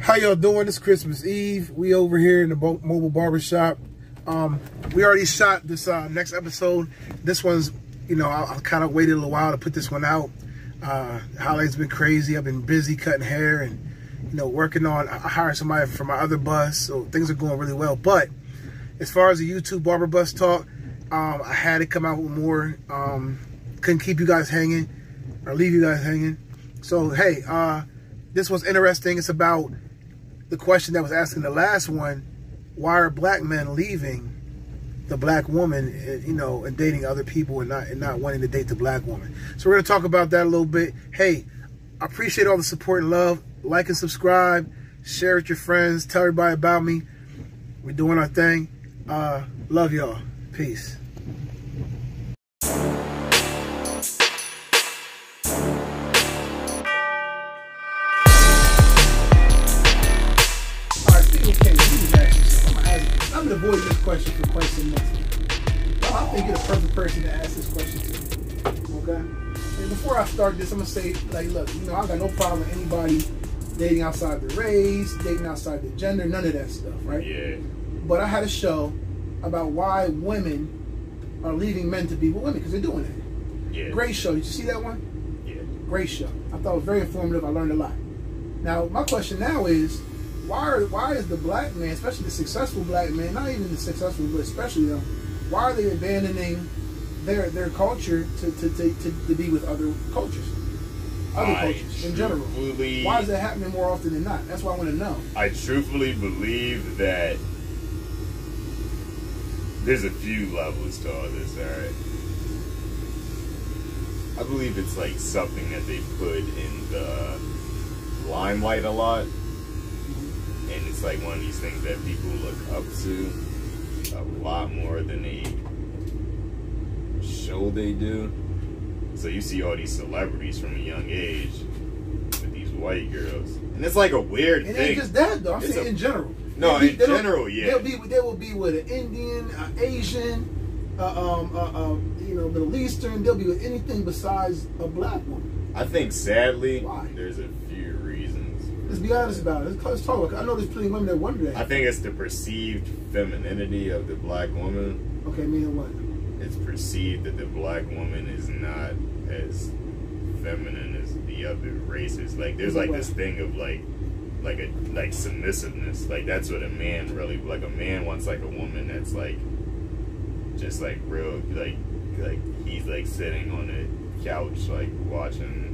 How y'all doing? It's Christmas Eve. We over here in the mobile barber shop. We already shot this next episode. This one's, you know, I kind of waited a little while to put this one out. Holiday's been crazy. I've been busy cutting hair and, you know, working on. I hired somebody for my other bus, so things are going really well. But as far as the YouTube barber bus talk, I had to come out with more. Couldn't keep you guys hanging or leave you guys hanging. So hey, this one's interesting. It's about the question that was asked in the last one: why are black men leaving the black woman, you know, and dating other people and not wanting to date the black woman? So we're gonna talk about that a little bit. Hey, I appreciate all the support and love. Like and subscribe, share with your friends, tell everybody about me. We're doing our thing. Love y'all. Peace. I've been avoiding this question for quite some months. I think you're the perfect person to ask this question to. Okay? And before I start this, I'm gonna say, like, look, you know, I got no problem with anybody dating outside the race, dating outside the gender, none of that stuff, right? Yeah. But I had a show about why women are leaving men to be with women, because they're doing it. Yeah. Great show. Did you see that one? Yeah. Great show. I thought it was very informative. I learned a lot. Now, my question now is, why is the black man, especially the successful black man, not even the successful, but especially them, why are they abandoning their culture to be with other cultures? Other cultures in general. Why is that happening more often than not? That's what I want to know. I truthfully believe that there's a few levels to all this, alright? I believe it's like something that they put in the limelight a lot. And it's like one of these things that people look up to a lot more than they show they do. So you see all these celebrities from a young age with these white girls. And it's like a weird thing. It ain't just that, though. I'm saying in general. No, in general, yeah. They will be with an Indian, Asian, you know, Middle Eastern. They'll be with anything besides a black woman. I think, sadly, why? There's a few reasons. Let's be honest about it. Let's talk about it. I know there's plenty of women that wonder that. I think it's the perceived femininity of the black woman. Okay, meaning what? It's perceived that the black woman is not as feminine as the other races. Like, there's like this thing of like submissiveness. Like, that's what a man really, like, a man wants like a woman that's like just like real, like he's like sitting on a couch like watching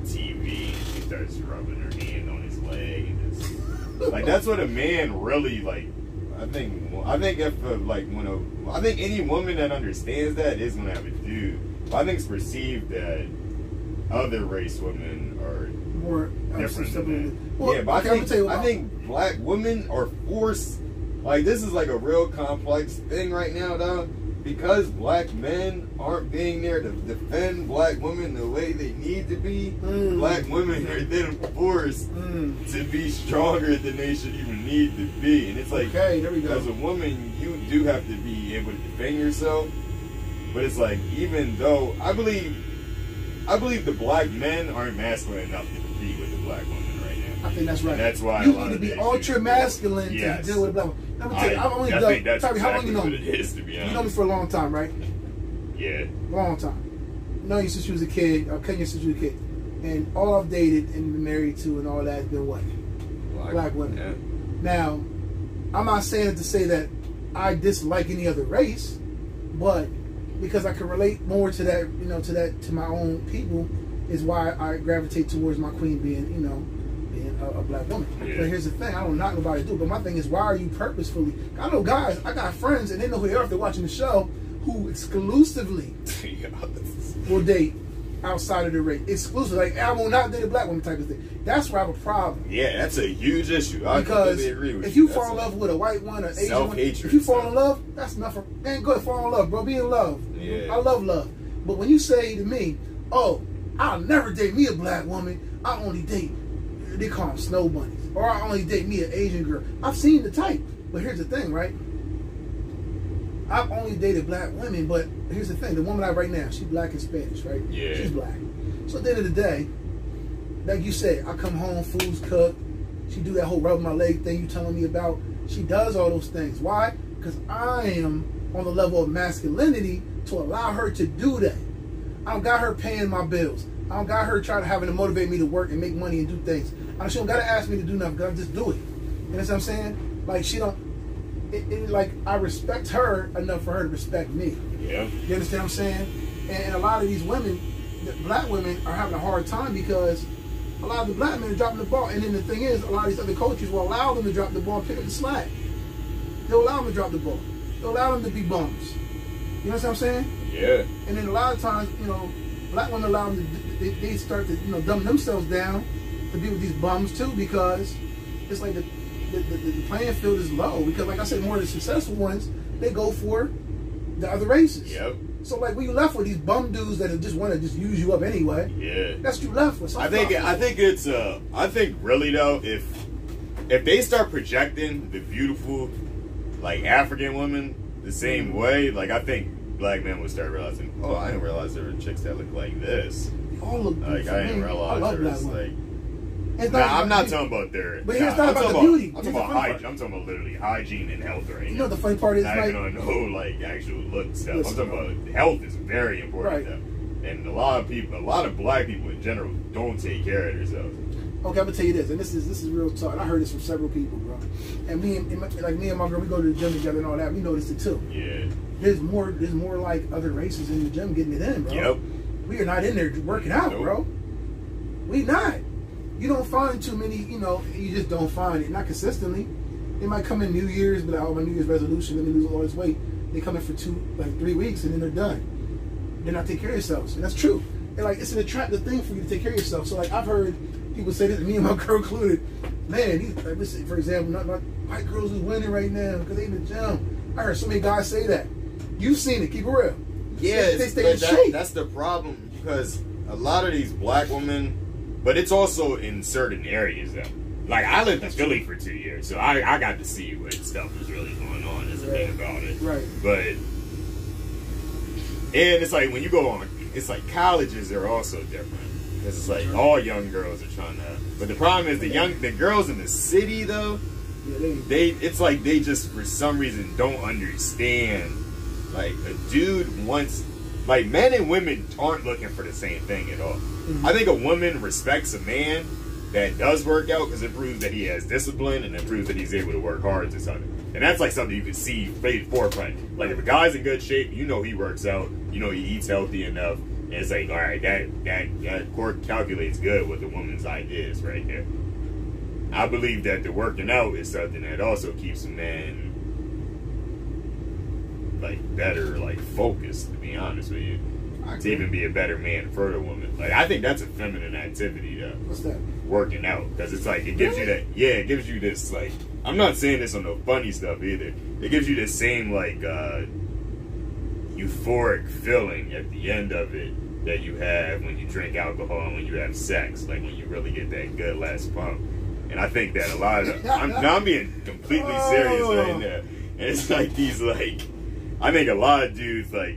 TV, and she starts rubbing her hand on his leg and just like, that's what a man really like. I think if I think any woman that understands that is gonna have a dude. But I think it's perceived that other race women are more different than that. Well, yeah, but I think black women are forced. Like, this is like a real complex thing right now, though. Because black men aren't being there to defend black women the way they need to be, black women are then forced to be stronger than they should even need to be. And it's like, okay, there we go. As a woman, you do have to be able to defend yourself. But it's like, even though I believe the black men aren't masculine enough to compete with the black women right now. I think that's right. And that's why you need to be ultra masculine to deal with a black woman. I think that's exactly what it is, to be honest. You know me for a long time, right? Yeah. Long time. Known you since you was a kid. I've known you since you was a kid. And all I've dated and been married to and all that has been what? Black women. Yeah. Now, I'm not saying it to say that I dislike any other race, but because I can relate more to that, you know, to my own people, is why I gravitate towards my queen being, you know, a black woman. Yeah. But here's the thing, I don't knock nobody to do it, but my thing is, why are you purposefully, I know guys, I got friends and they know who they are if they're watching the show, who exclusively will date outside of the race. Exclusively. Like, I will not date a black woman type of thing. That's where I have a problem. Yeah, that's a huge issue. I completely agree with you. If you fall in love with a white one, an Asian one, if you fall in love, that's enough for, ain't good, fall in love, bro. Be in love. Yeah. I love love. But when you say to me, oh, I'll never date me a black woman, I only date, they call them snow bunnies, or I only date me an Asian girl. I've seen the type, but here's the thing, right? I've only dated black women, but here's the thing: the woman I right now, she's black and Spanish, right? Yeah. She's black. So at the end of the day, like you said, I come home, food's cooked, She do that whole rub my leg thing you telling me about. She does all those things. Why? Because I am on the level of masculinity to allow her to do that. I don't got her paying my bills. I don't got her trying to having to motivate me to work and make money and do things. She don't got to ask me to do nothing because I just do it. You know what I'm saying? Like, she don't, like, I respect her enough for her to respect me. Yeah. You understand what I'm saying? And a lot of these women, the black women, are having a hard time because a lot of the black men are dropping the ball. And then the thing is, a lot of these other coaches will allow them to drop the ball and pick up the slack. They'll allow them to drop the ball. They'll allow them to be bums. You know what I'm saying? Yeah. And then a lot of times, you know, black women allow them to, they start to, you know, dumb themselves down to be with these bums too, because it's like the playing field is low. Because like I said, more of the successful ones, they go for the other races. Yep. So like when you left with these bum dudes that just want to just use you up anyway. Yeah. That's what you left with. So I think it's I think really though, if they start projecting the beautiful like African women the same way, like I think black men would start realizing, oh, I didn't realize there were chicks that look like this. All look like I didn't realize there was like. I'm not talking about their. But it's not about the beauty. I'm talking about hygiene. I'm talking about literally hygiene and health right now. You know the funny part is, not even on no like actual look stuff. I'm talking about health is very important to them. And a lot of black people in general don't take care of themselves. Okay, I'm gonna tell you this, and this is real talk. And I heard this from several people, bro. And me and my girl, we go to the gym together and all that. We noticed it too. Yeah. There's more like other races in the gym getting it in, bro. Yep. We are not in there working out, bro. We not. You don't find too many, you know, you just don't find it. Not consistently. They might come in New Year's, but oh, my New Year's resolution, let me lose all this weight. They come in for 3 weeks and then they're done. They're not taking care of themselves. And that's true. And like, it's an attractive thing for you to take care of yourself. So like, I've heard people say this, me and my girl included, man, these, like, listen, for example, not white girls is winning right now because they in the gym. I heard so many guys say that. You've seen it, keep it real. Yeah, they stay in shape. That's the problem, because a lot of these black women, but it's also in certain areas though. Like I lived in Philly for 2 years, so I got to see what stuff was really going on as a thing about it. Right. But and it's like when you go on, it's like colleges are also different. Because it's like all young girls are trying to. But the problem is the girls in the city though, it's like they just for some reason don't understand. Like a dude wants, like men and women aren't looking for the same thing at all. Mm-hmm. I think a woman respects a man that does work out because it proves that he has discipline and it proves that he's able to work hard to something. And that's like something you can see right forefront. Like if a guy's in good shape, you know he works out, you know he eats healthy enough, and it's like, all right, that court calculates good with the woman's ideas right there. I believe that the working out is something that also keeps a man like better, like focused, to be honest with you. To even be a better man for the woman. Like I think that's a feminine activity though. What's that? Working out. Because it's like it gives you that, yeah, it gives you this like, I'm not saying this on no funny stuff either. It gives you the same like euphoric feeling at the end of it that you have when you drink alcohol and when you have sex. Like when you really get that good last pump. And I think that a lot of I'm being completely serious right now. And it's like these like, I think a lot of dudes like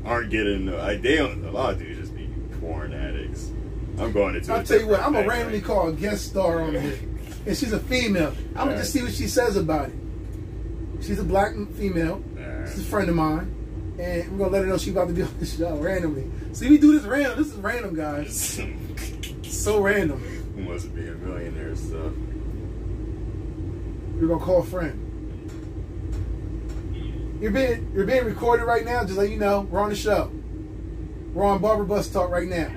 aren't getting like they don't. A lot of dudes just be porn addicts. I'm going into. I'll tell you what. I'm gonna randomly call a guest star on here, and she's a female. I'm gonna just see what she says about it. She's a black female. She's a friend of mine, and we're gonna let her know she's about to be on the show randomly. See, we do this random. This is random, guys. So random. Who wants to be a millionaire stuff? We're gonna call a friend. You're being recorded right now, just like you know, we're on the show. We're on Barber Bus Talk right now.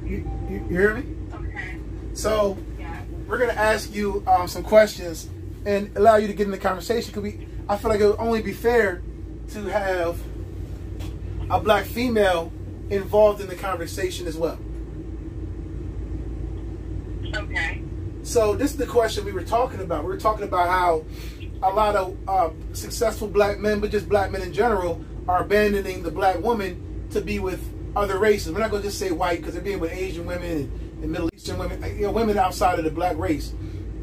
You hear me? Okay. So we're gonna ask you some questions and allow you to get in the conversation. Cause I feel like it would only be fair to have a black female involved in the conversation as well. Okay. So this is the question we were talking about. We were talking about how a lot of successful black men, but just black men in general, are abandoning the black woman to be with other races. We're not going to just say white because they're being with Asian women and Middle Eastern women, you know, women outside of the black race.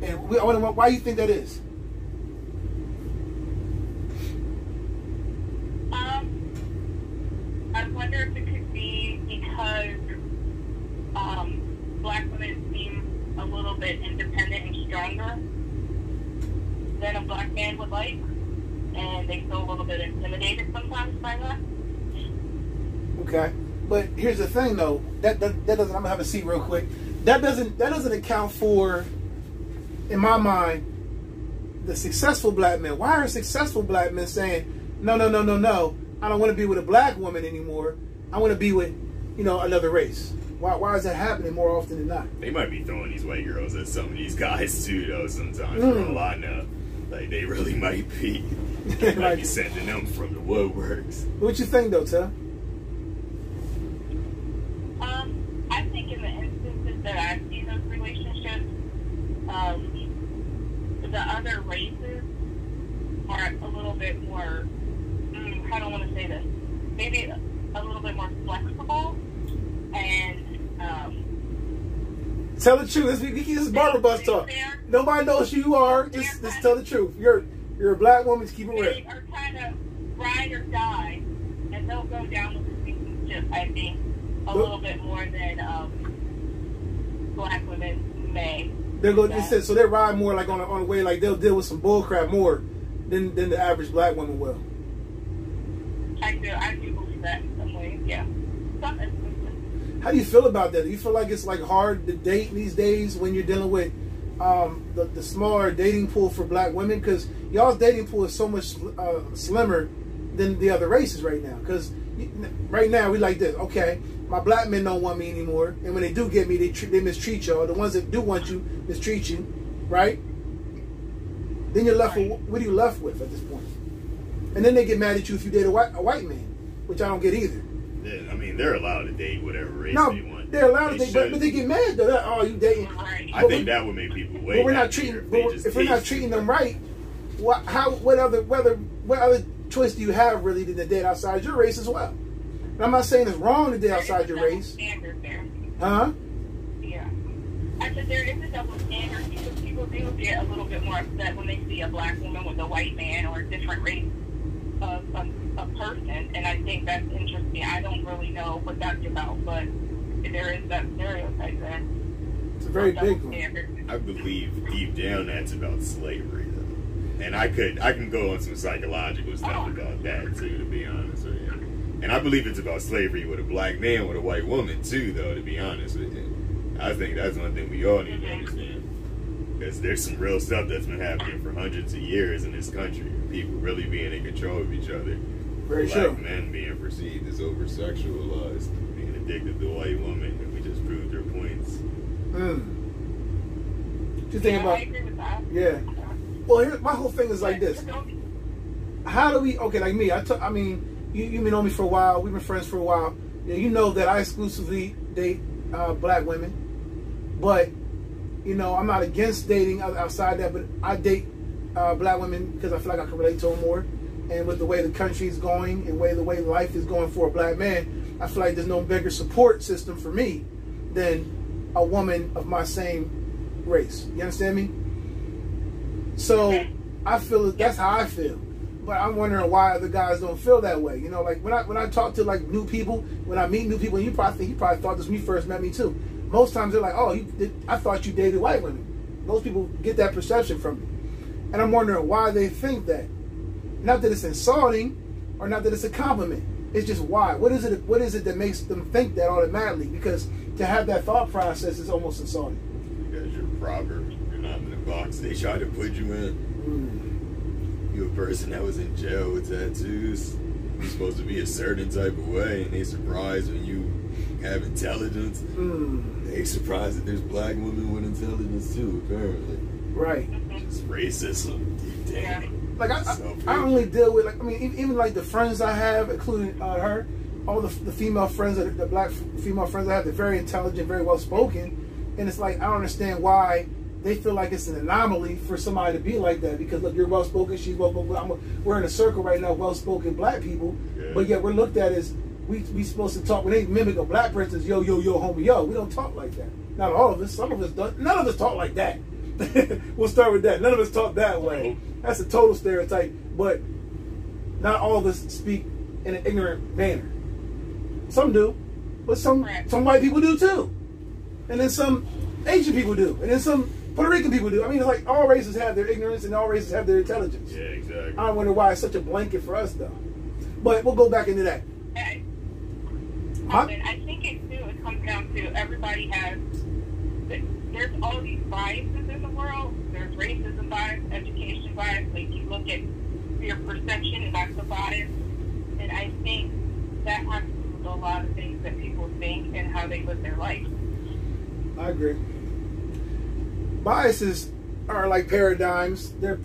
And I wonder why do you think that is? I wonder if it could be because black women seem a little bit independent and stronger than a black man would like, and they feel a little bit intimidated sometimes by that. Okay, but here's the thing though. That doesn't. I'm gonna have a seat real quick. That doesn't account for, in my mind, the successful black men. Why are successful black men saying, no, I don't want to be with a black woman anymore. I want to be with, another race. Why is that happening more often than not? They might be throwing these white girls at some of these guys too, though. Sometimes, for all I know, like they really might be. They might be sending them from the woodworks. What you think, though, Tim? I think in the instances that I've seen those relationships, the other races are a little bit more, how do I want to say this? Maybe a little bit more flexible and tell the truth. This is barber bus talk. Nobody knows who you are. Just tell the truth. You're a black woman. Just keep it real. They are kind of ride or die, and they'll go down with the relationship, I think, a little bit more than black women may. They'll go. So they ride more like on the way. Like they'll deal with some bull crap more than the average black woman will. I do believe that in some ways. Yeah. Some instances. How do you feel about that? Do you feel like it's like hard to date these days when you're dealing with the smaller dating pool for black women? Because y'all's dating pool is so much slimmer than the other races right now. Because right now we like this. Okay, my black men don't want me anymore, and when they do get me, they mistreat y'all. The ones that do want you mistreat you, right? Then you're left with, what are you left with at this point? And then they get mad at you if you date a white man, which I don't get either. Yeah, I mean, they're allowed to date whatever race they want. They're allowed to date, but they get mad though. Oh, you dating? I think that would make people wait. But we're not treating. If we're not treating them right, what other choice do you have really to date outside your race as well? And I'm not saying it's wrong to date outside your race. There. Huh? Yeah. I said there is a double standard because people do get a little bit more upset when they see a black woman with a white man or a different race of a person, and I think that's interesting. I don't really know what that's about, but there is that stereotype there. It's a very big one. I believe deep down that's about slavery, though. And I can go on some psychological stuff about that too, to be honest with you. And I believe it's about slavery with a black man with a white woman too, though, to be honest with you. I think that's one thing we all need to understand. Because there's some real stuff that's been happening for hundreds of years in this country. People really being in control of each other. Very black sure. Men being perceived as over-sexualized, being addicted to white women, and we just proved their points. What you think about? I agree with that. Yeah. Well, my whole thing is like this. How do we? Okay, like me. I mean, you know me for a while. We've been friends for a while. You know that I exclusively date black women, but I'm not against dating outside that. But I date black women because I feel like I can relate to them more. And with the way the country is going and the way life is going for a black man, I feel like there's no bigger support system for me than a woman of my same race. You understand me? So I feel that's how I feel. But I'm wondering why other guys don't feel that way. Like when I talk to like new people, when I meet new people, and you probably thought this when you first met me too. Most times they're like, "Oh, I thought you dated white women." Most people get that perception from me, and I'm wondering why they think that. Not that it's insulting, or not that it's a compliment. It's just why. What is it that makes them think that automatically? Because to have that thought process is almost insulting. Because you're proper. You're not in the box they try to put you in. You're a person that was in jail with tattoos. You're supposed to be a certain type of way, and they surprised when you have intelligence. They surprised that there's black women with intelligence too, apparently. Right. It's racism. Deep down. Like I only deal with even like the friends I have, including her, all the female friends, the black female friends I have, they're very intelligent, very well spoken, and it's like I don't understand why they feel like it's an anomaly for somebody to be like that. Because look, you're well spoken, she's well spoken. We're in a circle right now, well spoken black people, but yet we're looked at as we supposed to talk when they mimic a black person as yo homie yo. We don't talk like that. Not all of us. Some of us don't. None of us talk like that. We'll start with that. None of us talk that way. That's a total stereotype, but not all of us speak in an ignorant manner. Some do, but some white people do too. And then some Asian people do, and then some Puerto Rican people do. I mean, it's like all races have their ignorance and all races have their intelligence. Yeah, exactly. I wonder why it's such a blanket for us, though. But we'll go back into that. Okay. I think it comes down to everybody has. There's all these biases in the world. There's racism bias, education bias. Like you look at your perception, and that's a bias. And I think that has to do with a lot of things that people think and how they live their life. I agree. Biases are like paradigms. A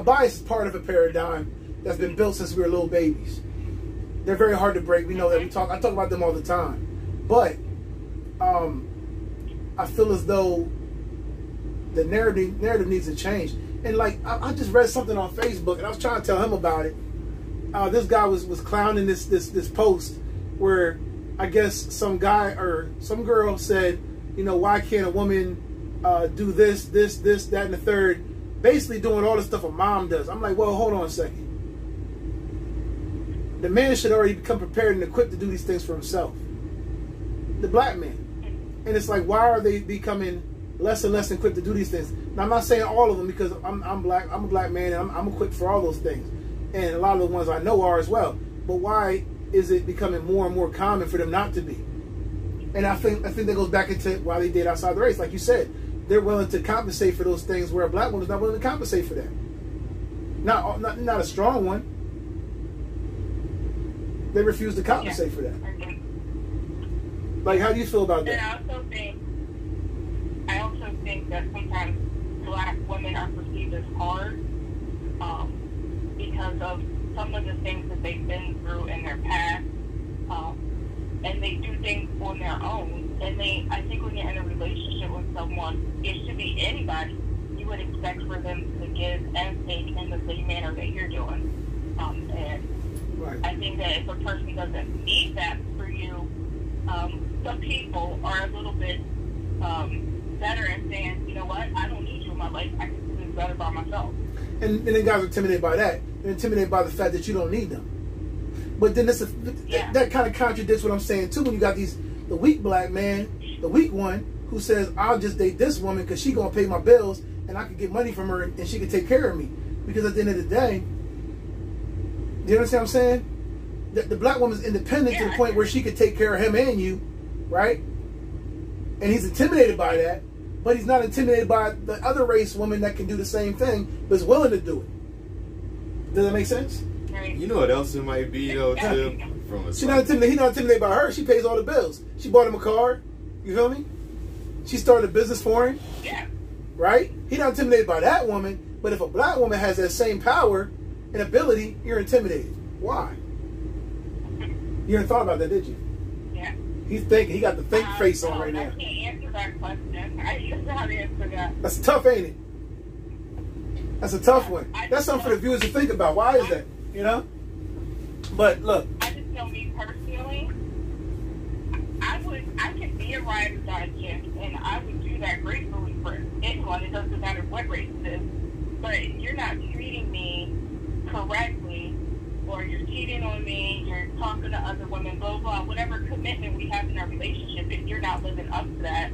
bias is part of a paradigm that's been built since we were little babies. They're very hard to break. We know that. I talk about them all the time. But I feel as though the narrative needs to change. And like I just read something on Facebook, and I was trying to tell him about it. This guy was clowning this post where I guess some guy or some girl said, you know, why can't a woman do this, that, and the third? Basically doing all the stuff a mom does. I'm like, well, hold on a second. The man should already become prepared and equipped to do these things for himself. The black man. And it's like, why are they becoming less and less equipped to do these things? Now, I'm not saying all of them because I'm black. I'm a black man, and I'm equipped for all those things. And a lot of the ones I know are as well. But why is it becoming more and more common for them not to be? And I think that goes back into why they date outside the race. Like you said, they're willing to compensate for those things where a black woman's not willing to compensate for that. Not a strong one. They refuse to compensate for that. Like, how do you feel about that? And I also think that sometimes black women are perceived as hard because of some of the things that they've been through in their past, and they do things on their own. And I think when you're in a relationship with someone, it should be anybody, you would expect for them to give and take in the same manner that you're doing. And right. I think that if a person doesn't need that for you, some people are a little bit better at saying, you know what, I don't need you in my life. I can do this better by myself. And then guys are intimidated by that. They're intimidated by the fact that you don't need them. But then that kind of contradicts what I'm saying too. When you got the weak black man, the weak one, who says, I'll just date this woman because she gonna pay my bills and I can get money from her and she can take care of me. Because at the end of the day, do you understand what I'm saying? The black woman's independent to the point where she could take care of him and you, right? And he's intimidated by that, but he's not intimidated by the other race woman that can do the same thing, but is willing to do it. Does that make sense? Right. You know what else it might be though, too? He's not intimidated by her. She pays all the bills. She bought him a car. You feel me? She started a business for him. Yeah. Right? He's not intimidated by that woman. But if a black woman has that same power and ability, you're intimidated. Why? You hadn't thought about that, did you? Yeah. He's thinking. He got the think face on right now. I can't answer that question. I used to have to answer that. That's tough, ain't it? That's a tough one. That's something for the viewers to think about. Why is that? You know? But look. I just know me personally. I can be a ride or die chick, and I would do that gratefully for anyone. It doesn't matter what race it is. But you're not treating me correctly, or you're cheating on me, you're talking to other women, blah, blah, whatever commitment we have in our relationship, if you're not living up to that,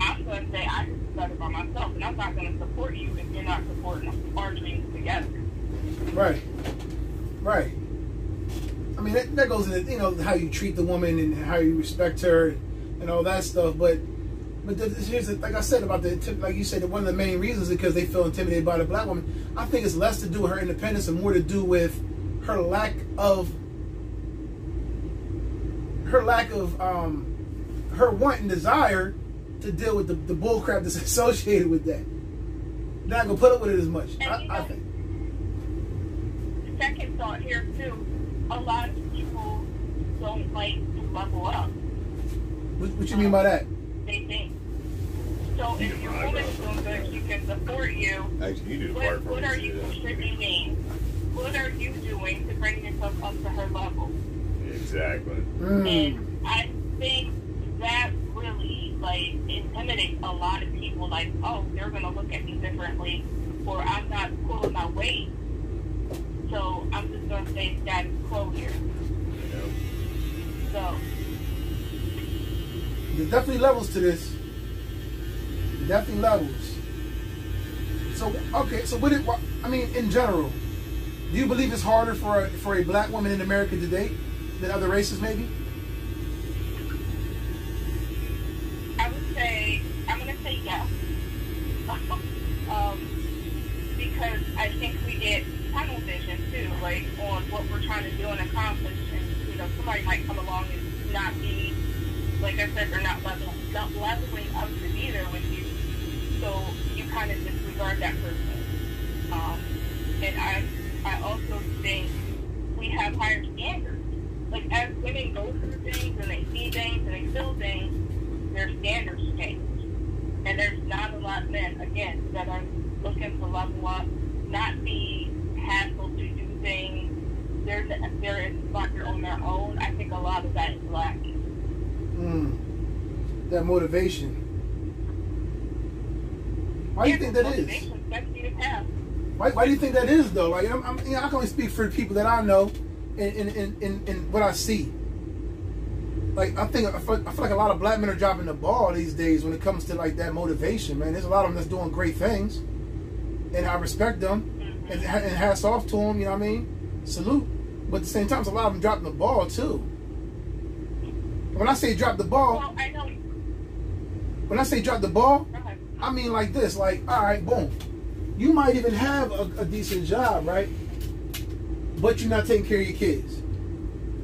I'm going to say I can do better by myself, and I'm not going to support you if you're not supporting our dreams together. Right. Right. I mean, that goes into, you know, how you treat the woman and how you respect her and all that stuff, but here's like I said about like you said, one of the main reasons is because they feel intimidated by the black woman. I think it's less to do with her independence and more to do with her lack of her want and desire to deal with the bull crap that's associated with that. They're not gonna put up with it as much. I think. Second thought here too, a lot of people don't like to level up. What you mean by that? They think. So if your woman's doing good, she can support you. Actually, you do the part for what are you contributing? What are you doing to bring yourself up to her level? Exactly. And I think that really like intimidates a lot of people. Like, oh, they're gonna look at me differently, or I'm not pulling my weight, so I'm just gonna stay status quo here. So there's definitely levels to this. Definitely levels. So okay, so I mean, in general, do you believe it's harder for a black woman in America to date than other races, maybe? I would say, I'm going to say yes. Because I think we get tunnel vision too, like on what we're trying to do and accomplish. And, you know, somebody might come along and not be, like I said, they're not leveling up to be there with you. So you kind of disregard that person. And I also think we have higher standards. Like, as women go through things and they see things and they feel things, their standards change. And there's not a lot of men, again, that are looking to level up, not be hassled to do things. They're inspired on their own. I think a lot of that is lacking. That motivation. Why do you think that is? Why do you think that is, though? Like, I can only speak for the people that I know and what I see. Like, I feel like a lot of black men are dropping the ball these days when it comes to like that motivation, man. There's a lot of them that's doing great things, and I respect them, and hats off to them. You know what I mean? Salute. But at the same time, a lot of them dropping the ball too. When I say drop the ball, well, I know. When I say drop the ball, I mean like this. Like, all right, boom. You might even have a decent job, right? But you're not taking care of your kids.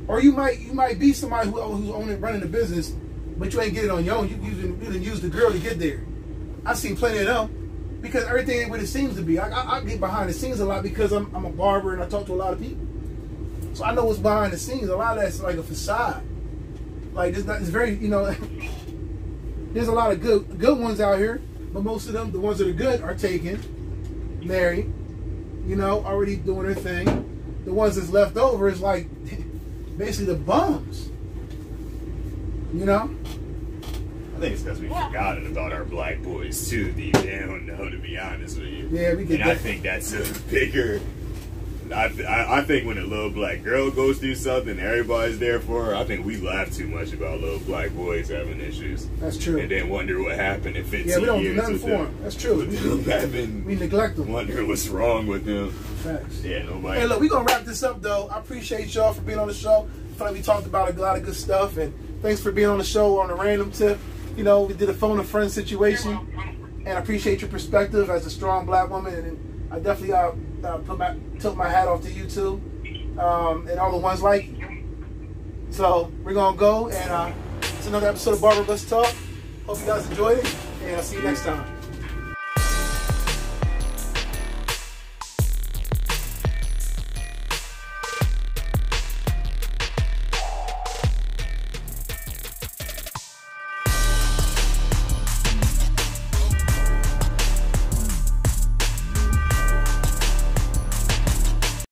Or you might be somebody who's running a business, but you ain't getting it on your own. You didn't use the girl to get there. I've seen plenty of them because everything ain't what it seems to be. I get behind the scenes a lot because I'm a barber and I talk to a lot of people. So I know what's behind the scenes. A lot of that's like a facade. Like it's very, you know, there's a lot of good ones out here, but most of them, the ones that are good, are taken, married, you know, already doing their thing. The ones that's left over is like basically the bums, you know. I think it's because we've forgotten about our black boys too, deep down. No, to be honest with you. Yeah, we get. And I think that's a bigger. I think when a little black girl goes through something, everybody's there for her. I think we laugh too much about little black boys having issues. That's true. And then wonder what happened in 15 years. Yeah, we don't do nothing for them. That's true. We neglect them. Wonder what's wrong with them. Facts. Yeah, nobody. Hey, look, we're going to wrap this up, though. I appreciate y'all for being on the show. I feel like we talked about a lot of good stuff. And thanks for being on the show on a random tip. You know, we did a phone a friend situation. And I appreciate your perspective as a strong black woman. And I definitely took my hat off to you, too. And all the ones like you. So we're going to go. And it's another episode of Barber Let's Talk. Hope you guys enjoyed it. And I'll see you next time.